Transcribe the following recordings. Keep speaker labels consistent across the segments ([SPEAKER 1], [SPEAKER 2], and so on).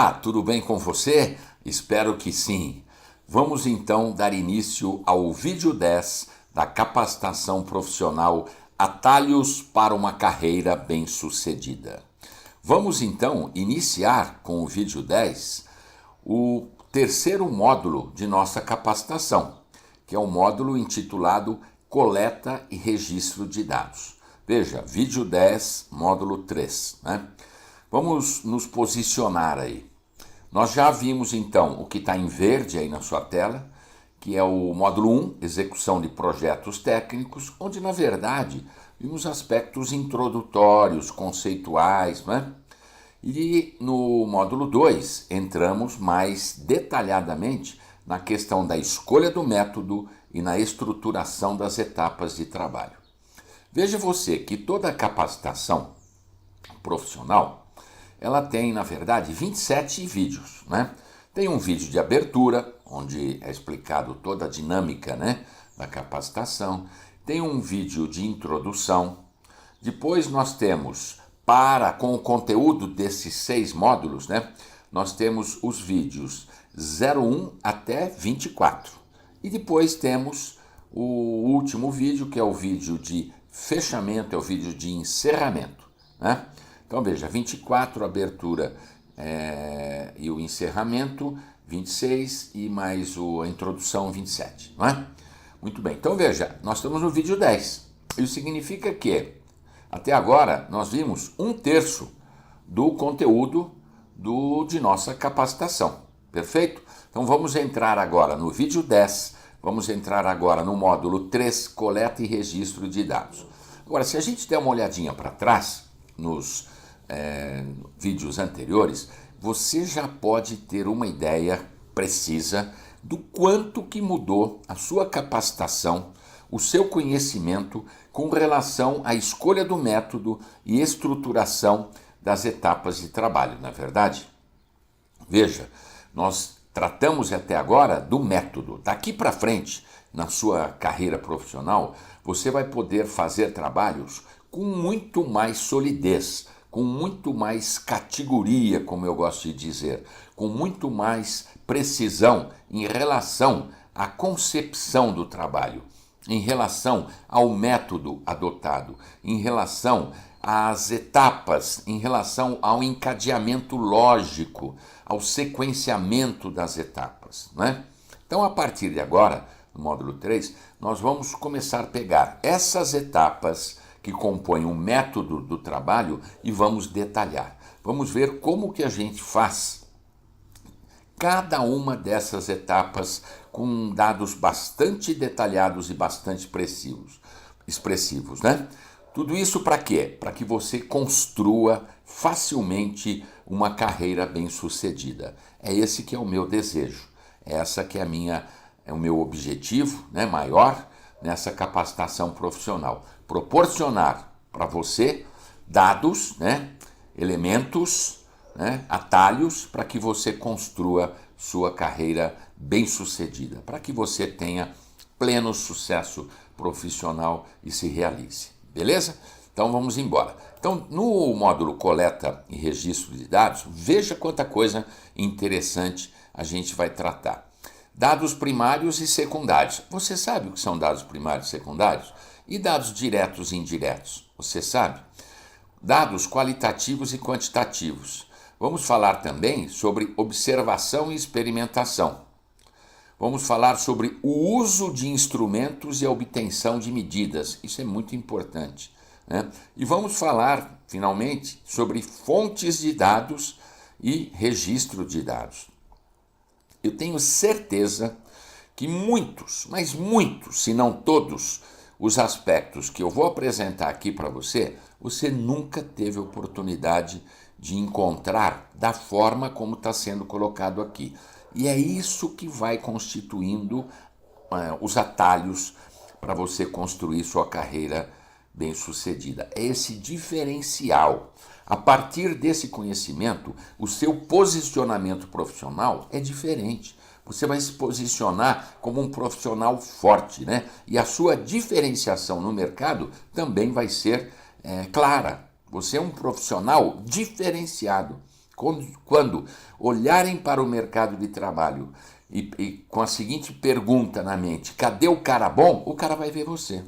[SPEAKER 1] Olá, tudo bem com você? Espero que sim. Vamos então dar início ao vídeo 10 da capacitação profissional Atalhos para uma carreira bem-sucedida. Vamos então iniciar com o vídeo 10, o terceiro módulo de nossa capacitação, que é o módulo intitulado Coleta e Registro de Dados. Veja, vídeo 10, módulo 3, né? Vamos nos posicionar aí. Nós já vimos então o que está em verde aí na sua tela, que é o módulo 1, execução de projetos técnicos, onde na verdade vimos aspectos introdutórios, conceituais, né? E no módulo 2 entramos mais detalhadamente na questão da escolha do método e na estruturação das etapas de trabalho. Veja você que toda capacitação profissional ela tem, na verdade, 27 vídeos, né? Tem um vídeo de abertura, onde é explicado toda a dinâmica, né, da capacitação. Tem um vídeo de introdução. Depois nós temos, com o conteúdo desses 6 módulos, né, nós temos os vídeos 01 até 24. E depois temos o último vídeo, que é o vídeo de fechamento, é o vídeo de encerramento, né? Então veja, 24, abertura e o encerramento, 26 e mais a introdução, 27, não é? Muito bem, então veja, nós estamos no vídeo 10. Isso significa que, até agora, nós vimos 1/3 do conteúdo de nossa capacitação, perfeito? Então vamos entrar agora no vídeo 10, vamos entrar agora no módulo 3, coleta e registro de dados. Agora, se a gente der uma olhadinha para trás, nos vídeos anteriores, você já pode ter uma ideia precisa do quanto que mudou a sua capacitação, o seu conhecimento com relação à escolha do método e estruturação das etapas de trabalho, não é verdade? Veja, nós tratamos até agora do método. Daqui para frente, na sua carreira profissional, você vai poder fazer trabalhos com muito mais solidez, com muito mais categoria, como eu gosto de dizer, com muito mais precisão em relação à concepção do trabalho, em relação ao método adotado, em relação às etapas, em relação ao encadeamento lógico, ao sequenciamento das etapas, né? Então, a partir de agora, no módulo 3, nós vamos começar a pegar essas etapas que compõem o método do trabalho e vamos detalhar. Vamos ver como que a gente faz cada uma dessas etapas com dados bastante detalhados e bastante expressivos, né? Tudo isso para quê? Para que você construa facilmente uma carreira bem-sucedida. É esse que é o meu desejo. Essa que é o meu objetivo, né, maior nessa capacitação profissional. Proporcionar para você dados, né, elementos, né, atalhos para que você construa sua carreira bem-sucedida, para que você tenha pleno sucesso profissional e se realize. Beleza? Então vamos embora. Então, no módulo coleta e registro de dados, veja quanta coisa interessante a gente vai tratar. Dados primários e secundários. Você sabe o que são dados primários e secundários? E dados diretos e indiretos? Você sabe? Dados qualitativos e quantitativos. Vamos falar também sobre observação e experimentação. Vamos falar sobre o uso de instrumentos e a obtenção de medidas. Isso é muito importante, né? E vamos falar, finalmente, sobre fontes de dados e registro de dados. Eu tenho certeza que muitos, mas muitos, se não todos, os aspectos que eu vou apresentar aqui para você, você nunca teve oportunidade de encontrar da forma como está sendo colocado aqui. E é isso que vai constituindo os atalhos para você construir sua carreira bem-sucedida. É esse diferencial. A partir desse conhecimento, o seu posicionamento profissional é diferente. Você vai se posicionar como um profissional forte, né? E a sua diferenciação no mercado também vai ser clara. Você é um profissional diferenciado, Quando olharem para o mercado de trabalho e com a seguinte pergunta na mente: cadê o cara bom? O cara vai ver você.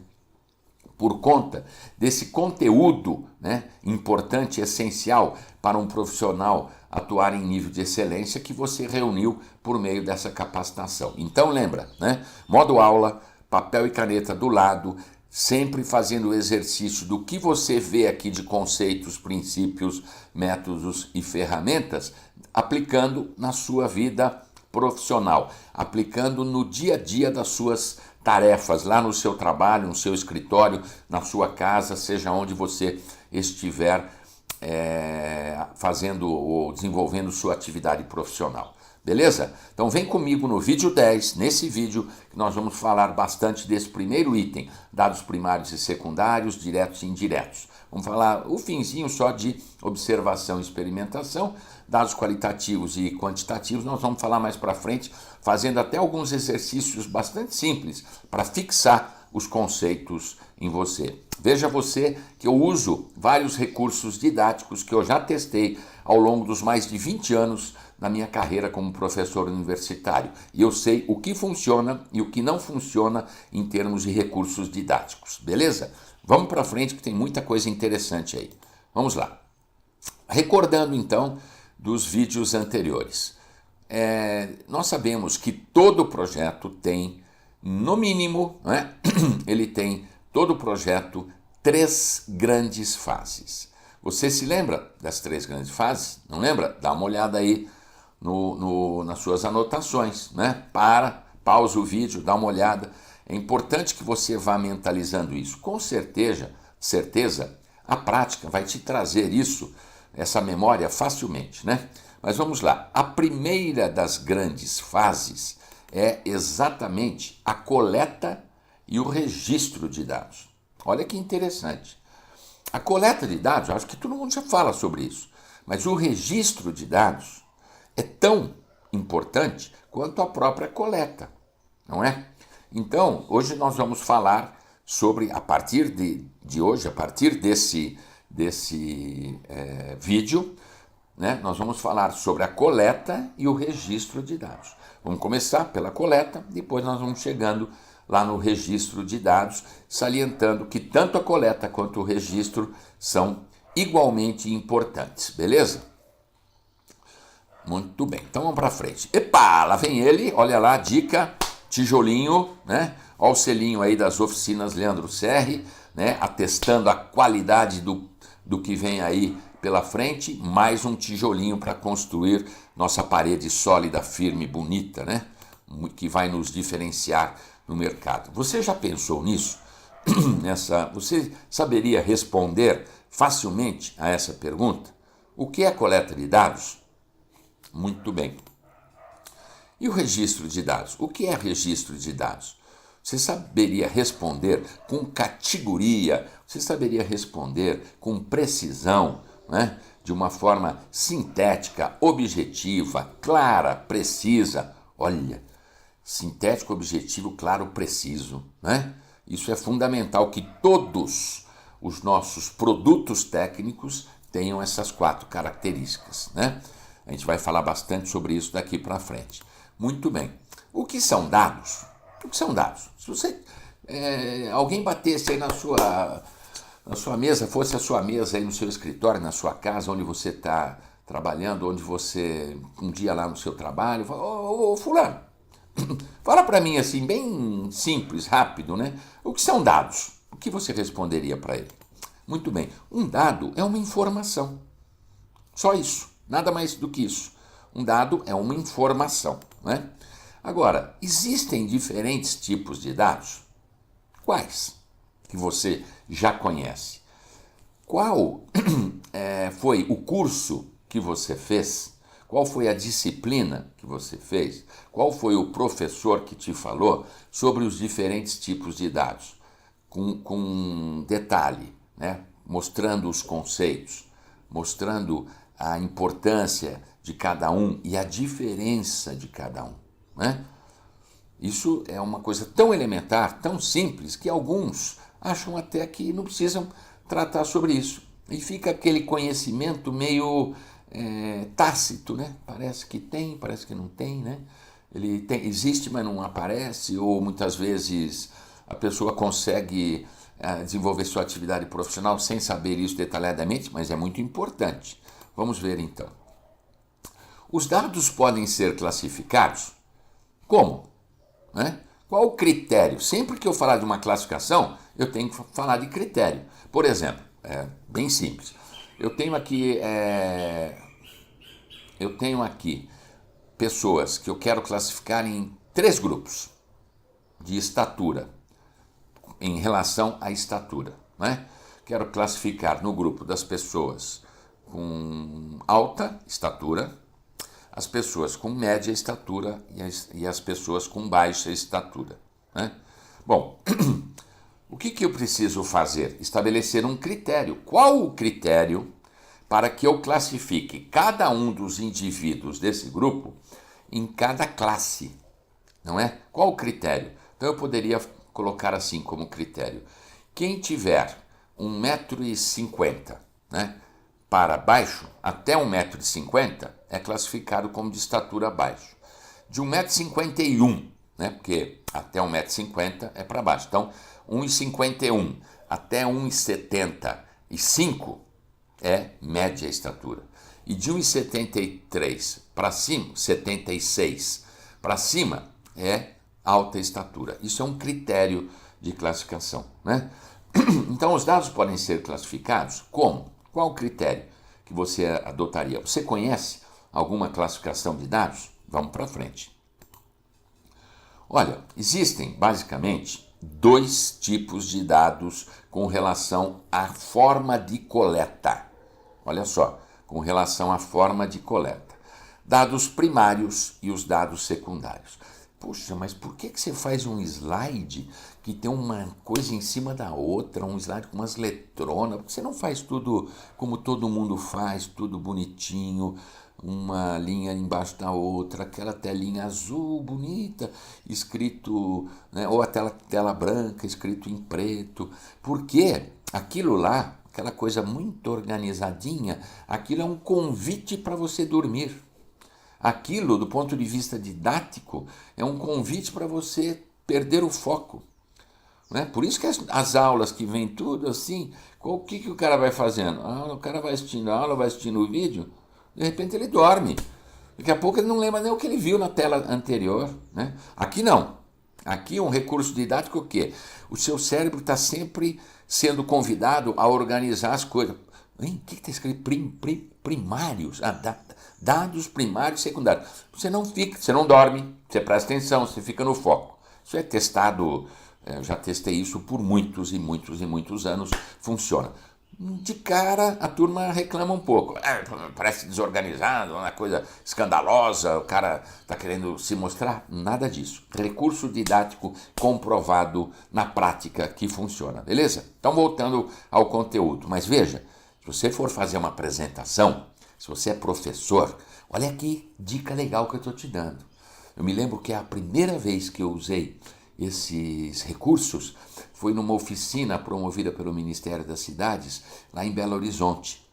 [SPEAKER 1] Por conta desse conteúdo, né, importante e essencial para um profissional atuar em nível de excelência que você reuniu por meio dessa capacitação. Então lembra, né? Modo aula, papel e caneta do lado, sempre fazendo o exercício do que você vê aqui de conceitos, princípios, métodos e ferramentas, aplicando na sua vida profissional, aplicando no dia a dia das suas tarefas, lá no seu trabalho, no seu escritório, na sua casa, seja onde você estiver fazendo ou desenvolvendo sua atividade profissional. Beleza? Então vem comigo no vídeo 10, nesse vídeo que nós vamos falar bastante desse primeiro item, dados primários e secundários, diretos e indiretos. Vamos falar o finzinho só de observação e experimentação, dados qualitativos e quantitativos, nós vamos falar mais para frente, fazendo até alguns exercícios bastante simples para fixar os conceitos em você. Veja você que eu uso vários recursos didáticos que eu já testei ao longo dos mais de 20 anos na minha carreira como professor universitário. E eu sei o que funciona e o que não funciona em termos de recursos didáticos. Beleza? Vamos para frente que tem muita coisa interessante aí. Vamos lá. Recordando então dos vídeos anteriores. Nós sabemos que todo projeto tem, no mínimo, né, ele tem, todo projeto, 3 grandes fases. Você se lembra das 3 grandes fases? Não lembra? Dá uma olhada aí nas suas anotações, né? Pausa o vídeo, dá uma olhada. É importante que você vá mentalizando isso. Com certeza, a prática vai te trazer isso, essa memória facilmente, né? Mas vamos lá. A primeira das grandes fases é exatamente a coleta e o registro de dados. Olha que interessante. A coleta de dados, acho que todo mundo já fala sobre isso, mas o registro de dados é tão importante quanto a própria coleta, não é? Então, hoje nós vamos falar sobre, a partir de hoje, a partir desse vídeo, né, nós vamos falar sobre a coleta e o registro de dados. Vamos começar pela coleta, depois nós vamos chegando lá no registro de dados, salientando que tanto a coleta quanto o registro são igualmente importantes, beleza? Muito bem, então vamos para frente. Epa, lá vem ele, olha lá, dica, tijolinho, né? Olha o selinho aí das oficinas Leandro Serri, né? Atestando a qualidade do que vem aí pela frente, mais um tijolinho para construir nossa parede sólida, firme, bonita, né? Que vai nos diferenciar no mercado. Você já pensou nisso? Você saberia responder facilmente a essa pergunta? O que é coleta de dados? Muito bem. E o registro de dados? O que é registro de dados? Você saberia responder com categoria, você saberia responder com precisão, né? De uma forma sintética, objetiva, clara, precisa. Olha, sintético, objetivo, claro, preciso, né? Isso é fundamental que todos os nossos produtos técnicos tenham essas 4 características, né? A gente vai falar bastante sobre isso daqui para frente. Muito bem. O que são dados? O que são dados? Se você alguém batesse aí na sua mesa, fosse a sua mesa aí no seu escritório, na sua casa, onde você está trabalhando, onde você, um dia lá no seu trabalho, fala, ô fulano, fala para mim assim, bem simples, rápido, né? O que são dados? O que você responderia para ele? Muito bem. Um dado é uma informação. Só isso. Nada mais do que isso. Um dado é uma informação, né? Agora, existem diferentes tipos de dados? Quais? Que você já conhece. Qual foi o curso que você fez? Qual foi a disciplina que você fez? Qual foi o professor que te falou sobre os diferentes tipos de dados? Com detalhe, né? Mostrando os conceitos, mostrando a importância de cada um e a diferença de cada um, né? Isso é uma coisa tão elementar, tão simples, que alguns acham até que não precisam tratar sobre isso. E fica aquele conhecimento meio tácito, né? Parece que tem, parece que não tem, né? Ele existe, mas não aparece, ou muitas vezes a pessoa consegue desenvolver sua atividade profissional sem saber isso detalhadamente, mas é muito importante. Vamos ver então. Os dados podem ser classificados como? Né? Qual o critério? Sempre que eu falar de uma classificação, eu tenho que falar de critério. Por exemplo, bem simples. Eu tenho aqui pessoas que eu quero classificar em 3 grupos de estatura, em relação à estatura. Né? Quero classificar no grupo das pessoas com alta estatura, as pessoas com média estatura e as pessoas com baixa estatura. Né? Bom, o que eu preciso fazer? Estabelecer um critério. Qual o critério para que eu classifique cada um dos indivíduos desse grupo em cada classe? Não é? Qual o critério? Então eu poderia colocar assim como critério. Quem tiver 1,50 m, né, para baixo, até 1,50 m, é classificado como de estatura abaixo. De 1,51 m, né, porque até 1,50 m é para baixo. Então, 1,51 m até 1,75 é média estatura. E de 1,73 para cima, 76 para cima, é alta estatura. Isso é um critério de classificação, né? Então, os dados podem ser classificados como? Qual o critério que você adotaria? Você conhece alguma classificação de dados? Vamos para frente. Olha, existem basicamente 2 tipos de dados com relação à forma de coleta. Olha só, com relação à forma de coleta. Dados primários e os dados secundários. Puxa, mas por que você faz um slide que tem uma coisa em cima da outra, um slide com umas letronas? Por que você não faz tudo como todo mundo faz, tudo bonitinho, uma linha embaixo da outra, aquela telinha azul bonita, escrito, né, ou a tela branca, escrito em preto? Porque aquilo lá, aquela coisa muito organizadinha, aquilo é um convite para você dormir. Aquilo, do ponto de vista didático, é um convite para você perder o foco. Né? Por isso que as aulas que vêm tudo assim, o que o cara vai fazendo? O cara vai assistindo a aula, vai assistindo o vídeo, de repente ele dorme. Daqui a pouco ele não lembra nem o que ele viu na tela anterior. Né? Aqui não. Aqui um recurso didático o quê? O seu cérebro está sempre sendo convidado a organizar as coisas. O que está escrito? Primários. Dados primários e secundários. Você não dorme, você presta atenção, você fica no foco. Isso é testado, eu já testei isso por muitos e muitos e muitos anos, funciona. De cara, a turma reclama um pouco. Parece desorganizado, uma coisa escandalosa, o cara está querendo se mostrar. Nada disso. Recurso didático comprovado na prática que funciona, beleza? Então, voltando ao conteúdo. Mas veja, se você for fazer uma apresentação, se você é professor, olha que dica legal que eu estou te dando. Eu me lembro que a primeira vez que eu usei esses recursos foi numa oficina promovida pelo Ministério das Cidades, lá em Belo Horizonte,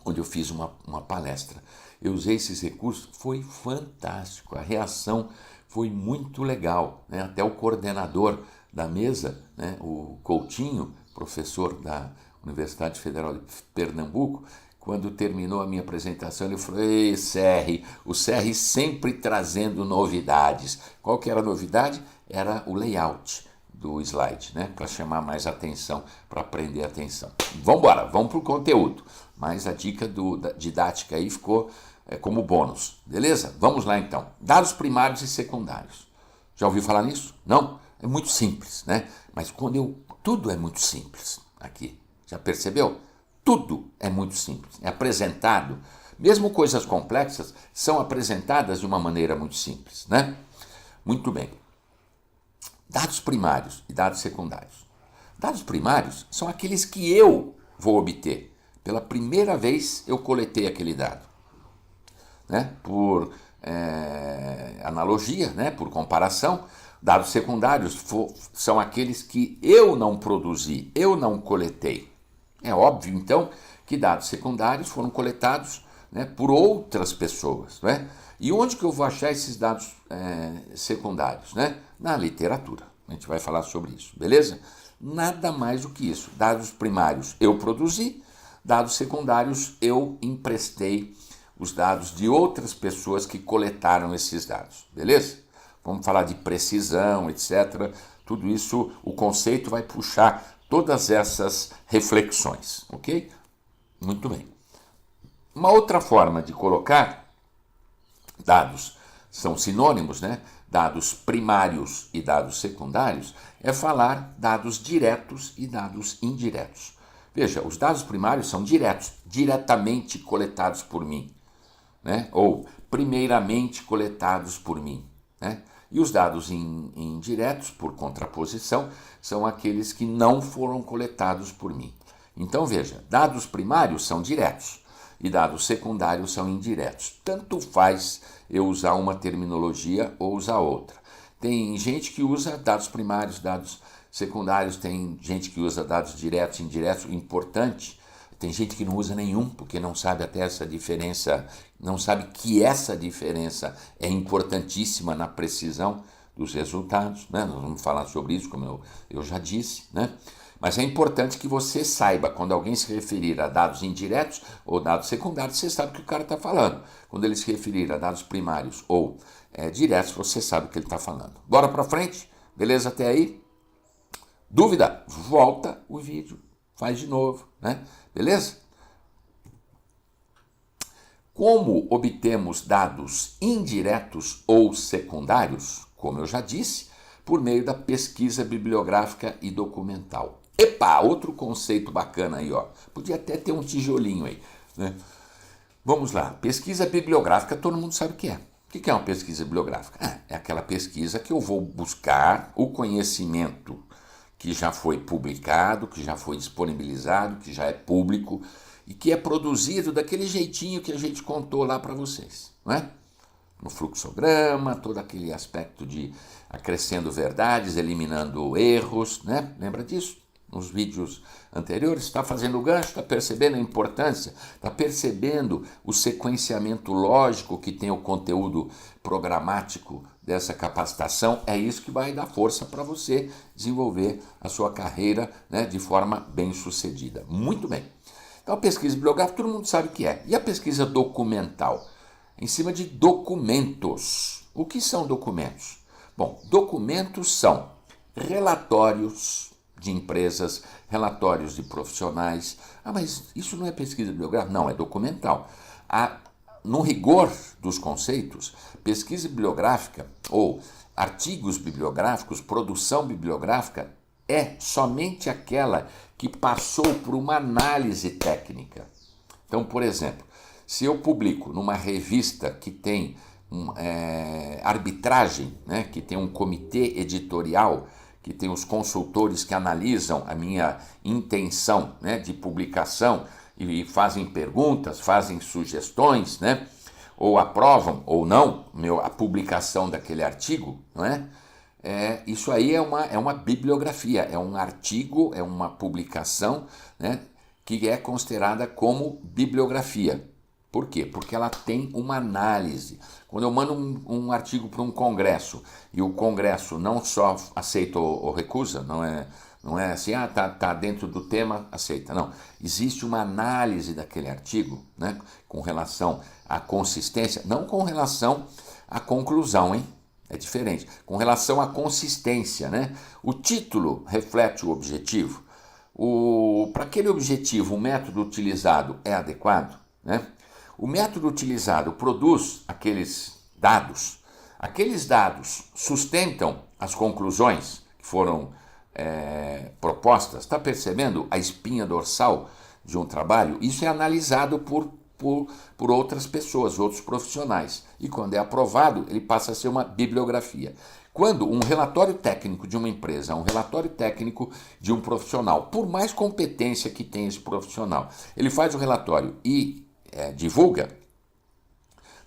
[SPEAKER 1] onde eu fiz uma palestra. Eu usei esses recursos, foi fantástico, a reação foi muito legal. Né? Até o coordenador da mesa, né, o Coutinho, professor da Universidade Federal de Pernambuco, quando terminou a minha apresentação, ele falou: "Ei, Serri, o Serri sempre trazendo novidades." Qual que era a novidade? Era o layout do slide, né? Para chamar mais atenção, para prender a atenção. Vamos embora, vamos para o conteúdo. Mas a dica da didática aí ficou como bônus, beleza? Vamos lá então. Dados primários e secundários. Já ouviu falar nisso? Não? É muito simples, né? Mas tudo é muito simples aqui. Já percebeu? Tudo é muito simples, é apresentado, mesmo coisas complexas são apresentadas de uma maneira muito simples, né? Muito bem. Dados primários e dados secundários. Dados primários são aqueles que eu vou obter. Pela primeira vez eu coletei aquele dado. Né? Por analogia, né? Por comparação, dados secundários são aqueles que eu não produzi, eu não coletei. É óbvio, então, que dados secundários foram coletados né, por outras pessoas, né? E onde que eu vou achar esses dados secundários, né? Na literatura. A gente vai falar sobre isso, beleza? Nada mais do que isso. Dados primários eu produzi, dados secundários eu emprestei os dados de outras pessoas que coletaram esses dados, beleza? Vamos falar de precisão, etc. Tudo isso, o conceito vai puxar todas essas reflexões, ok? Muito bem. Uma outra forma de colocar dados são sinônimos, né? Dados primários e dados secundários, é falar dados diretos e dados indiretos. Veja, os dados primários são diretos, diretamente coletados por mim, né? Ou primeiramente coletados por mim, né? E os dados indiretos, por contraposição, são aqueles que não foram coletados por mim. Então, veja, dados primários são diretos e dados secundários são indiretos. Tanto faz eu usar uma terminologia ou usar outra. Tem gente que usa dados primários, dados secundários, tem gente que usa dados diretos e indiretos, importante. Tem gente que não usa nenhum, porque não sabe até essa diferença, não sabe que essa diferença é importantíssima na precisão dos resultados, né? Nós vamos falar sobre isso, como eu já disse, né? Mas é importante que você saiba, quando alguém se referir a dados indiretos ou dados secundários, você sabe o que o cara está falando. Quando ele se referir a dados primários ou diretos, você sabe o que ele está falando. Bora para frente? Beleza até aí? Dúvida? Volta o vídeo, faz de novo, né? Beleza? Como obtemos dados indiretos ou secundários? Como eu já disse, por meio da pesquisa bibliográfica e documental. Epa, outro conceito bacana aí, ó. Podia até ter um tijolinho aí, né? Vamos lá, pesquisa bibliográfica, todo mundo sabe o que é. O que é uma pesquisa bibliográfica? É aquela pesquisa que eu vou buscar o conhecimento que já foi publicado, que já foi disponibilizado, que já é público e que é produzido daquele jeitinho que a gente contou lá para vocês, não é? No fluxograma, todo aquele aspecto de acrescendo verdades, eliminando erros, né? Lembra disso? Nos vídeos anteriores, está fazendo o gancho, está percebendo a importância, está percebendo o sequenciamento lógico que tem o conteúdo programático dessa capacitação. É isso que vai dar força para você desenvolver a sua carreira, né, de forma bem sucedida. Muito bem. Então, a pesquisa bibliográfica, todo mundo sabe o que é. E a pesquisa documental? Em cima de documentos. O que são documentos? Bom, documentos são relatórios de empresas, relatórios de profissionais. Ah, mas isso não é pesquisa bibliográfica? Não, é documental. No rigor dos conceitos, pesquisa bibliográfica ou artigos bibliográficos, produção bibliográfica, é somente aquela que passou por uma análise técnica. Então, por exemplo, se eu publico numa revista que tem arbitragem, né, que tem um comitê editorial, que tem os consultores que analisam a minha intenção, né, de publicação e fazem perguntas, fazem sugestões, né, ou aprovam ou não a publicação daquele artigo, não é? Isso aí é uma bibliografia, é um artigo, é uma publicação, né, que é considerada como bibliografia. Por quê? Porque ela tem uma análise. Quando eu mando um artigo para um congresso e o congresso não só aceita ou recusa, não é assim, tá dentro do tema, aceita. Não, existe uma análise daquele artigo, né, com relação à consistência, não com relação à conclusão, hein? É diferente. Com relação à consistência, né? O título reflete o objetivo. Para aquele objetivo, o método utilizado é adequado, né? O método utilizado produz aqueles dados sustentam as conclusões que foram propostas. Está percebendo a espinha dorsal de um trabalho? Isso é analisado por outras pessoas, outros profissionais. E quando é aprovado, ele passa a ser uma bibliografia. Quando um relatório técnico de uma empresa, um relatório técnico de um profissional, por mais competência que tenha esse profissional, ele faz o relatório e divulga,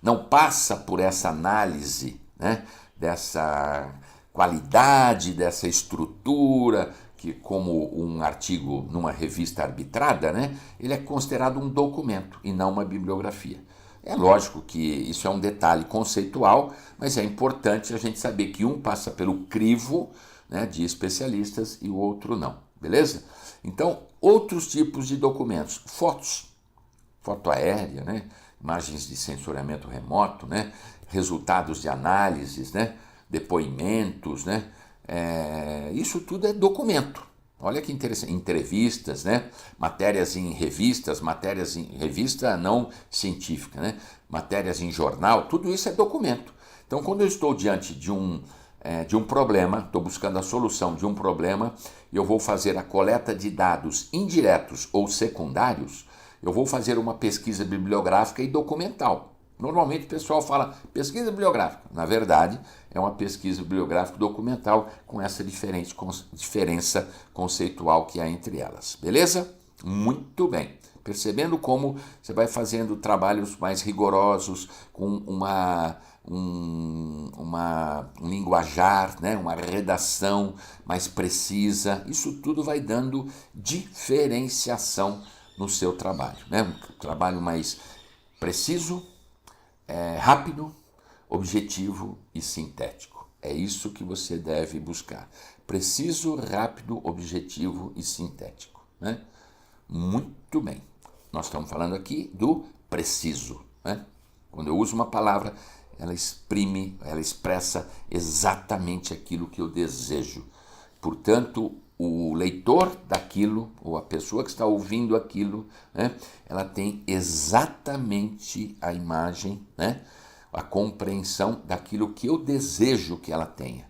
[SPEAKER 1] não passa por essa análise, né, dessa qualidade, dessa estrutura que como um artigo numa revista arbitrada, né, ele é considerado um documento e não uma bibliografia. É lógico que isso é um detalhe conceitual, mas é importante a gente saber que um passa pelo crivo, né, de especialistas e o outro não, beleza? Então, outros tipos de documentos, fotos, foto aérea, né, imagens de sensoriamento remoto, né, resultados de análises, né, depoimentos, né, isso tudo é documento. Olha que interessante, entrevistas, né? Matérias em revistas, matérias em revista não científica, né? Matérias em jornal, tudo isso é documento. Então, quando eu estou diante de um problema, estou buscando a solução de um problema, e eu vou fazer a coleta de dados indiretos ou secundários, eu vou fazer uma pesquisa bibliográfica e documental. Normalmente o pessoal fala pesquisa bibliográfica. Na verdade, é uma pesquisa bibliográfica documental com essa diferença conceitual que há entre elas. Beleza? Muito bem. Percebendo como você vai fazendo trabalhos mais rigorosos, com um linguajar, né? Uma redação mais precisa. Isso tudo vai dando diferenciação no seu trabalho, né? Um trabalho mais preciso, rápido, objetivo e sintético. É isso que você deve buscar. Preciso, rápido, objetivo e sintético, né? Muito bem. Nós estamos falando aqui do preciso, né? Quando eu uso uma palavra, ela expressa exatamente aquilo que eu desejo. Portanto, o leitor daquilo, ou a pessoa que está ouvindo aquilo, né, ela tem exatamente a imagem, né, a compreensão daquilo que eu desejo que ela tenha.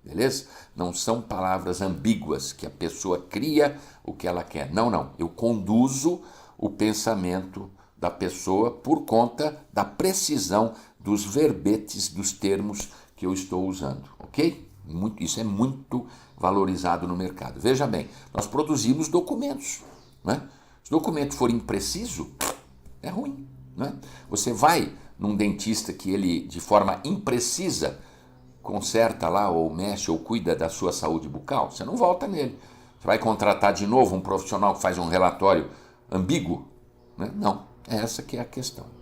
[SPEAKER 1] Beleza? Não são palavras ambíguas que a pessoa cria o que ela quer. Não, não. Eu conduzo o pensamento da pessoa por conta da precisão dos verbetes, dos termos que eu estou usando, ok? Isso é muito valorizado no mercado. Veja bem, nós produzimos documentos, né? Se o documento for impreciso, é ruim, né? Você vai num dentista que ele, de forma imprecisa, conserta lá, ou mexe, ou cuida da sua saúde bucal, você não volta nele. Você vai contratar de novo um profissional que faz um relatório ambíguo, né? Não, essa que é a questão.